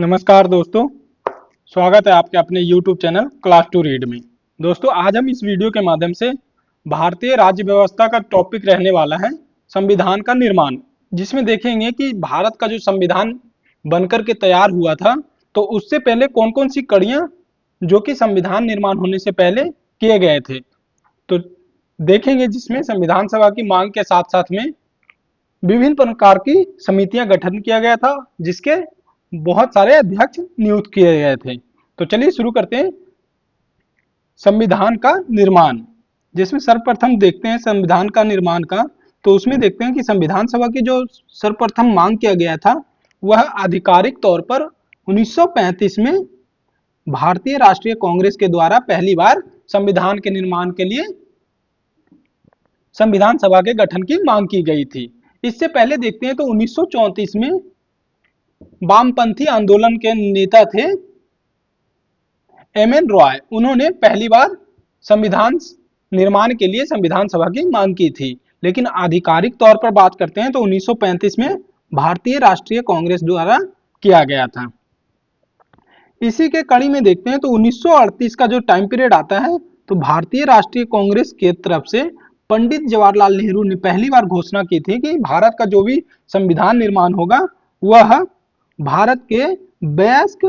नमस्कार दोस्तों, स्वागत है आपके अपने YouTube channel class to read में। दोस्तों, आज हम इस वीडियो के माध्यम से भारतीय राज्य व्यवस्था का टॉपिक रहने वाला है संविधान का निर्माण, जिसमें देखेंगे कि भारत का जो संविधान बनकर के तैयार हुआ था, तो उससे पहले कौन कौन सी कड़ियां जो कि संविधान निर्माण होने से पहले किए गए थे। तो देखेंगे जिसमें संविधान सभा की मांग के साथ साथ में विभिन्न प्रकार की समितियां गठन किया गया था, जिसके बहुत सारे अध्यक्ष नियुक्त किए गए थे। तो चलिए शुरू करते हैं संविधान का निर्माण, जिसमें सर्वप्रथम देखते हैं संविधान का निर्माण का। तो उसमें देखते हैं कि संविधान सभा की जो सर्वप्रथम मांग किया गया था, वह आधिकारिक तौर पर 1935 में भारतीय राष्ट्रीय कांग्रेस के द्वारा पहली बार संविधान के निर्माण के लिए संविधान सभा के गठन की मांग की गई थी। इससे पहले देखते हैं तो 1934 में वामपंथी आंदोलन के नेता थे एम.एन. रॉय। उन्होंने पहली बार संविधान निर्माण के लिए संविधान सभा की मांग की थी, लेकिन आधिकारिक तौर पर बात करते हैं तो 1935 में भारतीय राष्ट्रीय कांग्रेस द्वारा किया गया था। इसी के कड़ी में देखते हैं तो 1938 का जो टाइम पीरियड आता है, तो भारतीय राष्ट्रीय कांग्रेस के तरफ से पंडित जवाहरलाल नेहरू ने पहली बार घोषणा की थी कि भारत का जो भी संविधान निर्माण होगा वह भारत के वयस्क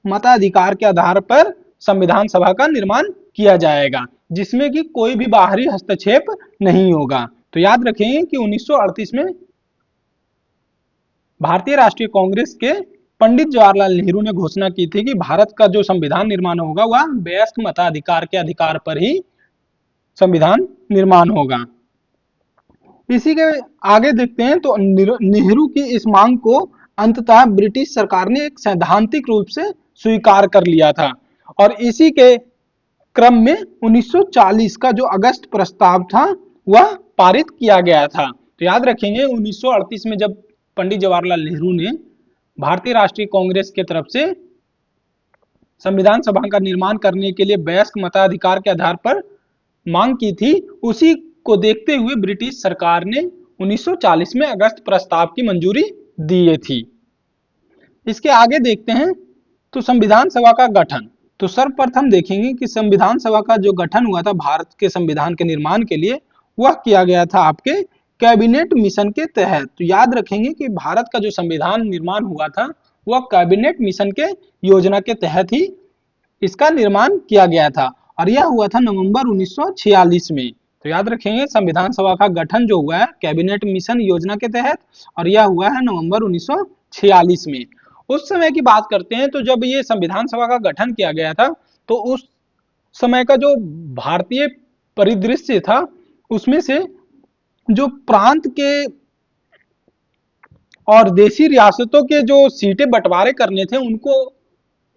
मताधिकार के आधार पर संविधान सभा का निर्माण किया जाएगा, जिसमें कि कोई भी बाहरी हस्तक्षेप नहीं होगा। तो याद रखेंगे कि 1938 में भारतीय राष्ट्रीय कांग्रेस के पंडित जवाहरलाल नेहरू ने घोषणा की थी कि भारत का जो संविधान निर्माण होगा वह वयस्क मताधिकार के अधिकार पर ही संविधान निर्माण होगा। इसी के आगे देखते हैं तो नेहरू की इस मांग को अंततः ब्रिटिश सरकार ने एक सैद्धांतिक रूप से स्वीकार कर लिया था, और इसी के क्रम में 1940 का जो अगस्त प्रस्ताव था वह पारित किया गया था। तो याद रखेंगे 1938 में जब पंडित जवाहरलाल नेहरू ने भारतीय राष्ट्रीय कांग्रेस के तरफ से संविधान सभा का निर्माण करने के लिए वयस्क मताधिकार के आधार पर मांग की थी, उसी को देखते हुए ब्रिटिश सरकार ने 1940 में अगस्त प्रस्ताव की मंजूरी दी थी। इसके आगे देखते हैं तो संविधान सभा का गठन। तो सर्वप्रथम देखेंगे कि संविधान सभा का जो गठन हुआ था भारत के संविधान के निर्माण के लिए, वह किया गया था आपके कैबिनेट मिशन के तहत। तो याद रखेंगे कि भारत का जो संविधान निर्माण हुआ था वह कैबिनेट मिशन के योजना के तहत ही इसका निर्माण किया गया था, और यह हुआ था नवंबर 1946 में। तो याद रखेंगे संविधान सभा का गठन जो हुआ है कैबिनेट मिशन योजना के तहत, और यह हुआ है नवंबर 1946 में। उस समय की बात करते हैं तो जब ये संविधान सभा का गठन किया गया था, तो उस समय का जो भारतीय परिदृश्य था उसमें से जो प्रांत के और देशी रियासतों के जो सीटें बंटवारे करने थे, उनको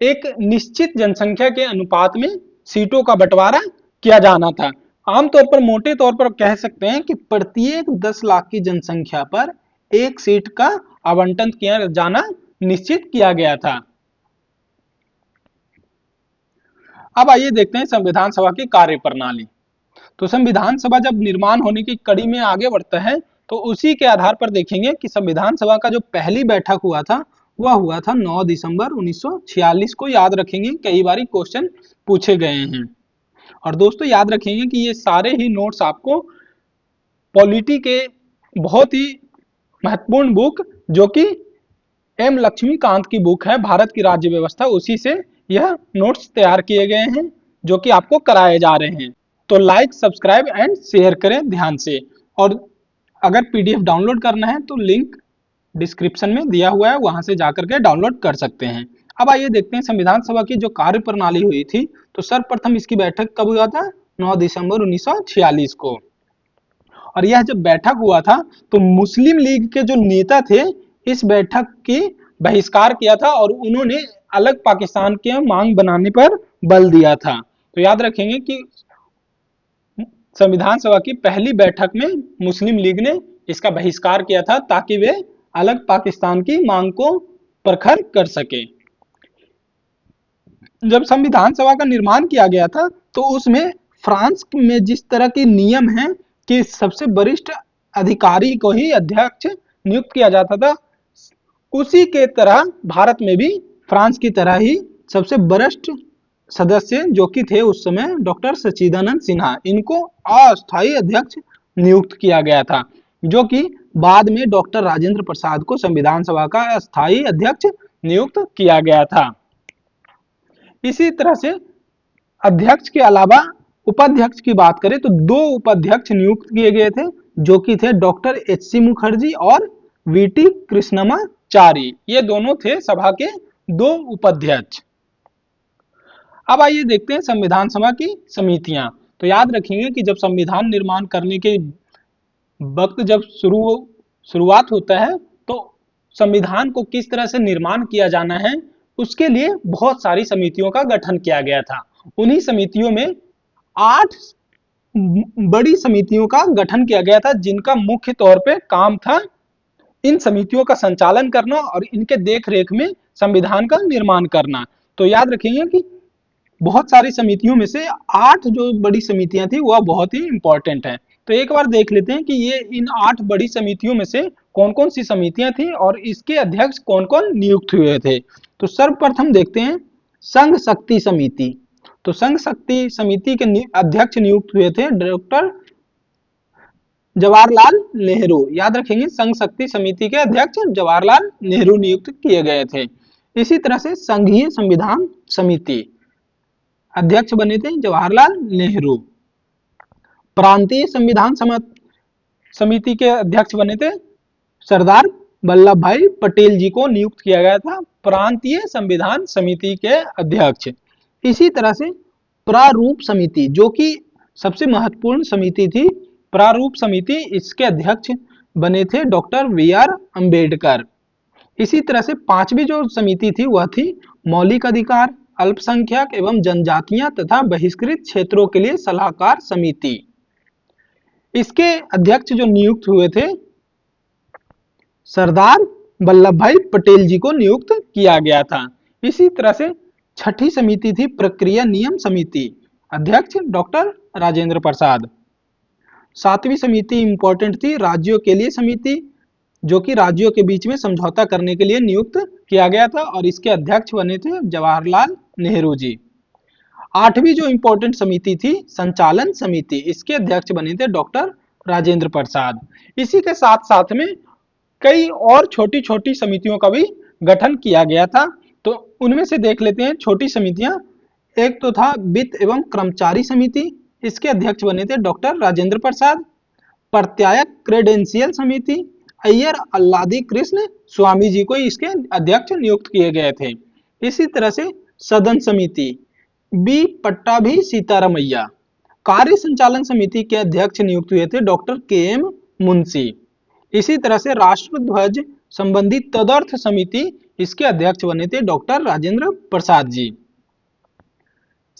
एक निश्चित जनसंख्या के अनुपात में सीटों का बंटवारा किया जाना था। आमतौर पर मोटे तौर पर कह सकते हैं कि प्रत्येक 10 लाख की जनसंख्या पर एक सीट का आवंटन किया जाना निश्चित किया गया था। अब आइए देखते हैं संविधान सभा की कार्य प्रणाली। तो संविधान सभा जब निर्माण होने की कड़ी में आगे बढ़ता है, तो उसी के आधार पर देखेंगे कि संविधान सभा का जो पहली बैठक हुआ था वह हुआ था 9 दिसंबर 1946 को। याद रखेंगे, कई बार क्वेश्चन पूछे गए हैं। और दोस्तों याद रखेंगे कि ये सारे ही नोट्स आपको पॉलिटी के बहुत ही महत्वपूर्ण बुक जो कि एम लक्ष्मीकांत की बुक है भारत की राज्य व्यवस्था, उसी से यह नोट्स तैयार किए गए हैं जो कि आपको कराए जा रहे हैं। तो लाइक, सब्सक्राइब एंड शेयर करें ध्यान से। और अगर पीडीएफ डाउनलोड करना है तो लिंक डिस्क्रिप्शन में दिया हुआ है, वहां से जाकर के डाउनलोड कर सकते हैं। अब आइए देखते हैं संविधान सभा की जो कार्य प्रणाली हुई थी। तो सर्वप्रथम इसकी बैठक कब हुआ था? 9 दिसंबर 1946 को। और यह जब बैठक हुआ था तो मुस्लिम लीग के जो नेता थे इस बैठक की बहिष्कार किया था, और उन्होंने अलग पाकिस्तान के मांग बनाने पर बल दिया था। तो याद रखेंगे कि संविधान सभा की पहली बैठक में मुस्लिम लीग ने इसका बहिष्कार किया था ताकि वे अलग पाकिस्तान की मांग को प्रखर कर सके। जब संविधान सभा का निर्माण किया गया था तो उसमें फ्रांस में जिस तरह के नियम हैं कि सबसे वरिष्ठ अधिकारी को ही अध्यक्ष नियुक्त किया जाता था, उसी के तरह भारत में भी फ्रांस की तरह ही सबसे वरिष्ठ सदस्य जो कि थे उस समय डॉक्टर सच्चिदानंद सिन्हा, इनको अस्थायी अध्यक्ष नियुक्त किया गया था, जो कि बाद में डॉक्टर राजेंद्र प्रसाद को संविधान सभा का अस्थायी अध्यक्ष नियुक्त किया गया था। इसी तरह से अध्यक्ष के अलावा उपाध्यक्ष की बात करें तो दो उपाध्यक्ष नियुक्त किए गए थे, जो कि थे डॉक्टर एच.सी. मुखर्जी और वी.टी. कृष्णमाचारी। ये दोनों थे सभा के दो उपाध्यक्ष। अब आइए देखते हैं संविधान सभा की समितियां। तो याद रखेंगे कि जब संविधान निर्माण करने के वक्त जब शुरुआत होता है तो संविधान को किस तरह से निर्माण किया जाना है, उसके लिए बहुत सारी समितियों का गठन किया गया था। उन्हीं समितियों में 8 बड़ी समितियों का गठन किया गया था, जिनका मुख्य तौर पे काम था इन समितियों का संचालन करना और इनके देखरेख में संविधान का निर्माण करना। तो याद रखेंगे कि बहुत सारी समितियों में से 8 जो बड़ी समितियां थी वह बहुत ही इंपॉर्टेंट है। तो एक बार देख लेते हैं कि ये इन 8 बड़ी समितियों में से कौन कौन सी समितियां थी और इसके अध्यक्ष कौन कौन नियुक्त हुए थे। तो सर्वप्रथम देखते हैं संघ शक्ति समिति। तो संघ शक्ति समिति के अध्यक्ष नियुक्त हुए थे डॉक्टर जवाहरलाल नेहरू। याद रखेंगे संघ शक्ति समिति के अध्यक्ष जवाहरलाल नेहरू नियुक्त किए गए थे। इसी तरह से संघीय संविधान समिति अध्यक्ष बने थे जवाहरलाल नेहरू। प्रांतीय संविधान समिति के अध्यक्ष बने थे सरदार वल्लभ भाई पटेल जी को नियुक्त किया गया था प्रांतीय संविधान समिति के अध्यक्ष। इसी तरह से प्रारूप समिति, जो कि सबसे महत्वपूर्ण समिति थी, प्रारूप समिति, इसके अध्यक्ष बने थे डॉक्टर वी.आर. अंबेडकर। इसी तरह से पांचवी जो समिति थी वह थी मौलिक अधिकार, अल्पसंख्यक एवं जनजातियां तथा बहिष्कृत क्षेत्रों के लिए सलाहकार समिति। इसके अध्यक्ष जो नियुक्त हुए थे सरदार वल्लभ भाई पटेल जी को नियुक्त किया गया था। इसी तरह से छठी समिति थी प्रक्रिया नियम समिति, अध्यक्ष डॉक्टर राजेंद्र प्रसाद। सातवीं समिति इंपॉर्टेंट थी राज्यों के लिए समिति, जो कि राज्यों के बीच में समझौता करने के लिए नियुक्त किया गया था और इसके अध्यक्ष बने थे जवाहरलाल नेहरू जी। आठवीं जो इंपॉर्टेंट समिति थी संचालन समिति, इसके अध्यक्ष बने थे डॉक्टर राजेंद्र प्रसाद। इसी के साथ साथ में कई और छोटी छोटी समितियों का भी गठन किया गया था। तो उनमें से देख लेते हैं छोटी समितियां। एक तो था वित्त एवं कर्मचारी समिति, इसके अध्यक्ष बने थे डॉक्टर राजेंद्र प्रसाद। प्रत्यायक क्रेडेंशियल समिति, अय्यर अल्लादी कृष्ण स्वामी जी को इसके अध्यक्ष नियुक्त किए गए थे। इसी तरह से सदन समिति बी पट्टाभी सीतारामैया। कार्य संचालन समिति के अध्यक्ष नियुक्त हुए थे डॉक्टर के.एम. मुंशी। इसी तरह से राष्ट्र ध्वज संबंधी तदर्थ समिति, इसके अध्यक्ष बने थे डॉक्टर राजेंद्र प्रसाद जी।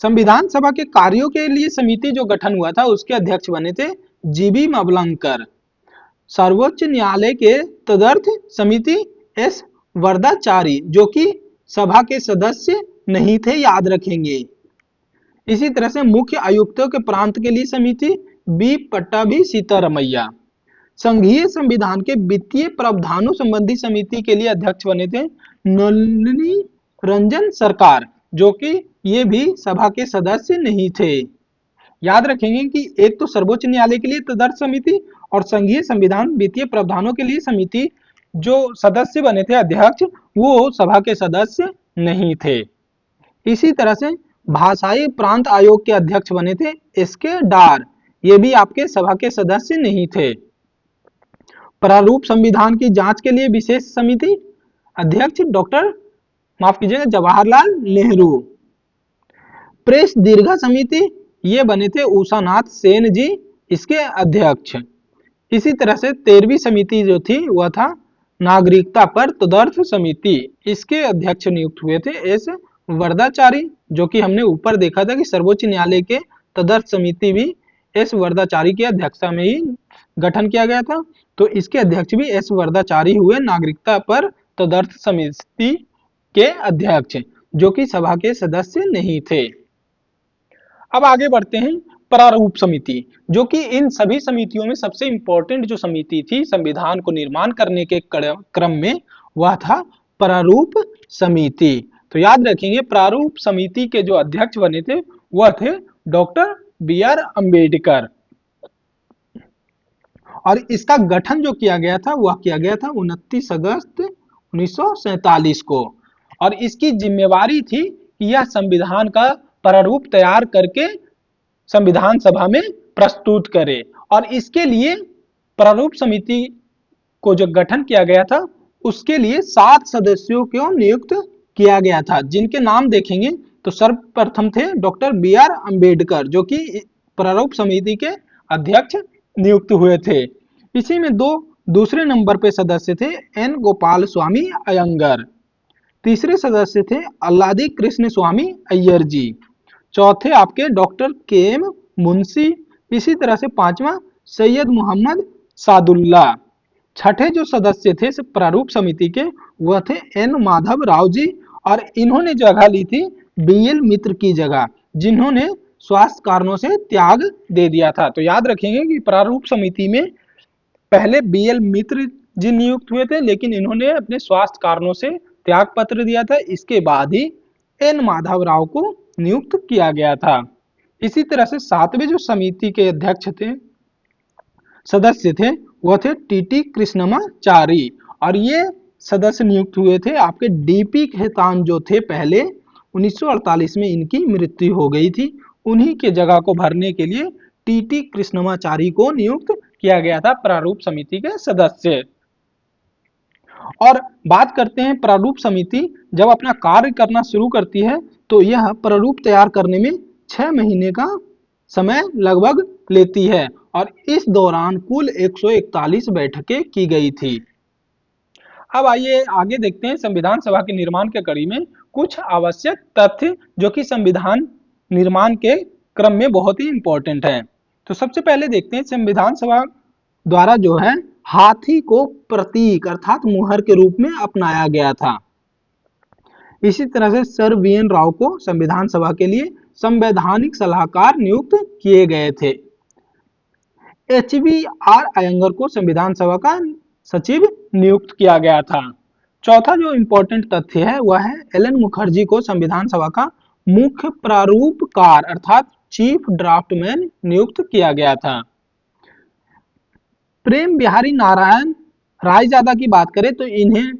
संविधान सभा के कार्यों के लिए समिति जो गठन हुआ था उसके अध्यक्ष बने थे जी.बी. मावलंकर। सर्वोच्च न्यायालय के तदर्थ समिति एस. वरदाचारी, जो कि सभा के सदस्य नहीं थे, याद रखेंगे। इसी तरह से मुख्य आयुक्तों के प्रांत के लिए समिति बी पट्टाभी सीतारामैया। संघीय संविधान के वित्तीय प्रावधानों संबंधी समिति के लिए अध्यक्ष बने थे नलिनी रंजन सरकार, जो कि ये भी सभा के सदस्य नहीं थे। याद रखेंगे कि एक तो सर्वोच्च न्यायालय के लिए तदर्थ समिति और संघीय संविधान वित्तीय प्रावधानों के लिए समिति जो सदस्य बने थे अध्यक्ष, वो सभा के सदस्य नहीं थे। इसी तरह से भाषाई प्रांत आयोग के अध्यक्ष बने थे एस.के. डार, ये भी आपके सभा के सदस्य नहीं थे। प्रारूप संविधान की जांच के लिए विशेष समिति, अध्यक्ष डॉक्टर माफ कीजिएगा जवाहरलाल नेहरू। प्रेस दीर्घा समिति, ये बने थे उषानाथ सेन जी, इसके अध्यक्ष। इसी तरह से 13वीं समिति जो थी वह था नागरिकता पर तदर्थ समिति, इसके अध्यक्ष नियुक्त हुए थे एस. वरदाचारी, जो कि हमने ऊपर देखा था कि सर्वोच्च न्यायालय के तदर्थ समिति भी एस. वरदाचारी की अध्यक्षता में ही गठन किया गया था। तो इसके अध्यक्ष भी एस. वरदाचारी हुए नागरिकता पर तदर्थ समिति के अध्यक्ष, जो कि सभा के सदस्य नहीं थे। अब आगे बढ़ते हैं प्रारूप समिति, जो कि इन सभी समितियों में सबसे इंपॉर्टेंट जो समिति थी संविधान को निर्माण करने के क्रम में, वह था प्रारूप समिति। तो याद रखेंगे प्रारूप समिति के जो अध्यक्ष बने थे वह थे डॉक्टर बी आर अम्बेडकर। और इसका गठन जो किया गया था वह किया गया था 29 अगस्त 1947 को। और इसकी जिम्मेवारी थी कि यह संविधान का प्रारूप तैयार करके संविधान सभा में प्रस्तुत करे। और इसके लिए प्रारूप समिति को जो गठन किया गया था उसके लिए 7 सदस्यों को नियुक्त किया गया था, जिनके नाम देखेंगे तो सर्वप्रथम थे डॉक्टर बी आर अम्बेडकर, जो कि प्रारूप समिति के अध्यक्ष नियुक्त हुए थे। इसी में दूसरे नंबर पे सदस्य थे एन गोपाल स्वामी अयंगर, तीसरे सदस्य थे अल्लादी कृष्ण स्वामी अय्यर जी, चौथे आपके डॉक्टर के एम मुंशी, इसी तरह से पांचवा सैयद मोहम्मद सादुल्ला। छठे जो सदस्य थे प्रारूप समिति के वह थे एन माधव राव जी, और इन्होंने जगह ली थी बीएल मित्र की जगह, जिन्होंने स्वास्थ्य कारणों से त्याग दे दिया था। तो याद रखेंगे कि प्रारूप समिति में पहले बीएल मित्र जी नियुक्त हुए थे, लेकिन इन्होंने अपने स्वास्थ्य कारणों से त्याग पत्र दिया था। इसके बाद ही एन माधव राव को नियुक्त किया गया था। इसी तरह से 7वें जो समिति के अध्यक्ष थे सदस्य थे वह थे टीटी कृष्णमाचारी, और ये सदस्य नियुक्त हुए थे आपके डीपी खेतान जो थे पहले 1948 में इनकी मृत्यु हो गई थी, उन्हीं के जगह को भरने के लिए टीटी कृष्णमाचारी को नियुक्त किया गया था प्रारूप समिति के सदस्य। और बात करते हैं प्रारूप समिति जब अपना कार्य करना शुरू करती है तो यह प्रारूप तैयार करने में 6 महीने का समय लगभग लेती है, और इस दौरान कुल 141 बैठकें की गई थी। अब आइए आगे देखते हैं संविधान सभा के निर्माण के कड़ी में कुछ आवश्यक तथ्य जो कि संविधान निर्माण के क्रम में बहुत ही इंपॉर्टेंट है। तो सबसे पहले देखते हैं संविधान सभा द्वारा जो है हाथी को प्रतीक अर्थात मुहर के रूप में अपनाया गया था। इसी तरह से सर वी एन राव को संविधान सभा के लिए संवैधानिक सलाहकार नियुक्त किए गए थे। एच बी आर अयंगर को संविधान सभा का सचिव नियुक्त किया गया था। चौथा जो इंपॉर्टेंट तथ्य है वह है एल एन मुखर्जी को संविधान सभा का मुख्य प्रारूपकार अर्थात चीफ ड्राफ्टमैन नियुक्त किया गया था। प्रेम बिहारी नारायण रायजादा की बात करें तो इन्हें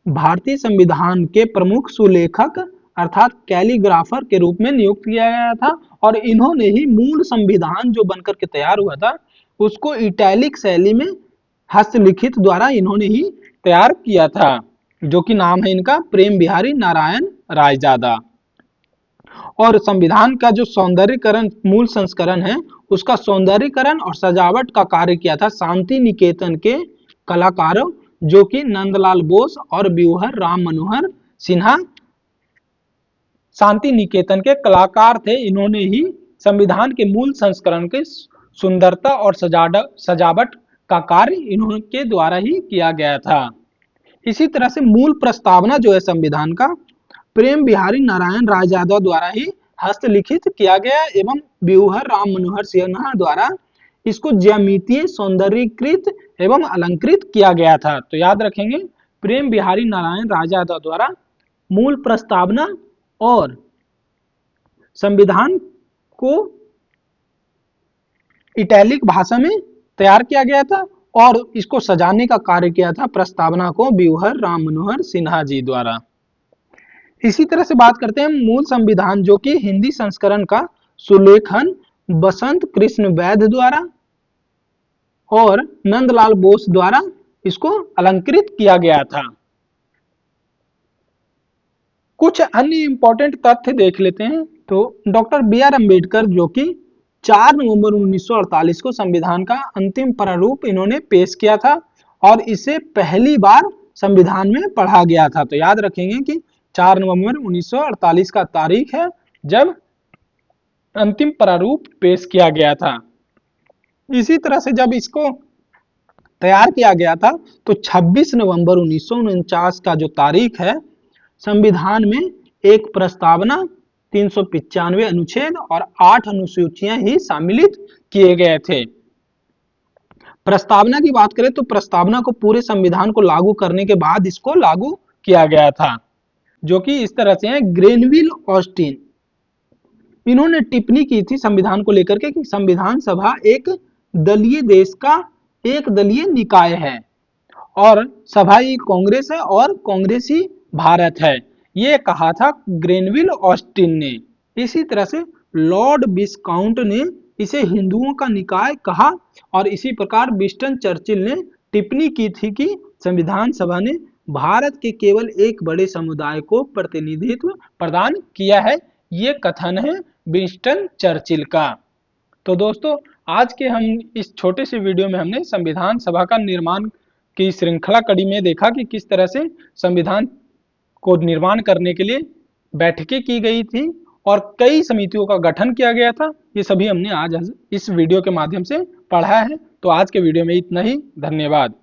भारतीय संविधान के प्रमुख सुलेखक अर्थात कैलीग्राफर के रूप में नियुक्त किया गया था, और इन्होंने ही मूल संविधान जो बनकर के तैयार हुआ था उसको इटैलिक शैली में हस्तलिखित द्वारा इन्होंने ही तैयार किया था, जो कि नाम है इनका प्रेम बिहारी नारायण रायजादा। और संविधान का जो सौंदर्यकरण मूल संस्करण है उसका सौंदर्यकरण और सजावट का कार्य किया था शांति निकेतन के कलाकारों, जो कि नंदलाल बोस और व्यूहर राम मनोहर सिन्हा शांति निकेतन के कलाकार थे। इन्होंने ही संविधान के मूल संस्करण के सुंदरता और सजावट का कार्य इन्होंने द्वारा ही किया गया था। इसी तरह से मूल प्रस्तावना जो है संविधान का प्रेम बिहारी नारायण रायजादा द्वारा ही हस्तलिखित किया गया एवं व्यूहर राम मनोहर सिन्हा द्वारा इसको ज्यामितीय सौंदर्यीकृत एवं अलंकृत किया गया था। तो याद रखेंगे प्रेम बिहारी नारायण रायजादा द्वारा मूल प्रस्तावना और संविधान को इटैलिक भाषा में तैयार किया गया था, और इसको सजाने का कार्य किया था प्रस्तावना को व्यूहर राम मनोहर सिन्हा जी द्वारा। इसी तरह से बात करते हैं मूल संविधान जो कि हिंदी संस्करण का सुलेखन बसंत कृष्ण वैद्य द्वारा और नंदलाल बोस द्वारा इसको अलंकृत किया गया था। कुछ अन्य इंपॉर्टेंट तथ्य देख लेते हैं। तो डॉक्टर बी आर अम्बेडकर जो कि 4 नवंबर 1948 को संविधान का अंतिम प्रारूप इन्होंने पेश किया था, और इसे पहली बार संविधान में पढ़ा गया था। तो याद रखेंगे कि 4 नवंबर 1948 का तारीख है जब अंतिम प्रारूप पेश किया गया था। इसी तरह से जब इसको तैयार किया गया था तो 26 नवंबर 1949 का जो तारीख है संविधान में एक प्रस्तावना 395 अनुच्छेद और 8 अनुसूचियां ही सम्मिलित किए गए थे। प्रस्तावना की बात करें तो प्रस्तावना को पूरे संविधान को लागू करने के बाद इसको लागू किया गया था। जो कि इस तरह से हैं, ग्रेनविल ऑस्टिन। इन्होंने टिप्पणी की थी संविधान को लेकर के कि संविधान सभा एक दलीय देश का एक दलीय निकाय है और सभा ही कांग्रेस है और कांग्रेस ही भारत है। ये कहा था ग्रेनविल ऑस्टिन ने। इसी तरह से लॉर्ड विस्काउंट ने इसे हिंदुओं का निकाय कहा और इसी प्रकार विंस्टन चर्चिल ने टिप्पणी की थी कि संविधान सभा ने भारत के केवल एक बड़े समुदाय को प्रतिनिधित्व प्रदान किया है। ये कथन है विंस्टन चर्चिल का। तो दोस्तों, आज के हम इस छोटे से वीडियो में हमने संविधान सभा का निर्माण की श्रृंखला कड़ी में देखा कि किस तरह से संविधान को निर्माण करने के लिए बैठकें की गई थी और कई समितियों का गठन किया गया था। ये सभी हमने आज इस वीडियो के माध्यम से पढ़ा है। तो आज के वीडियो में इतना ही। धन्यवाद।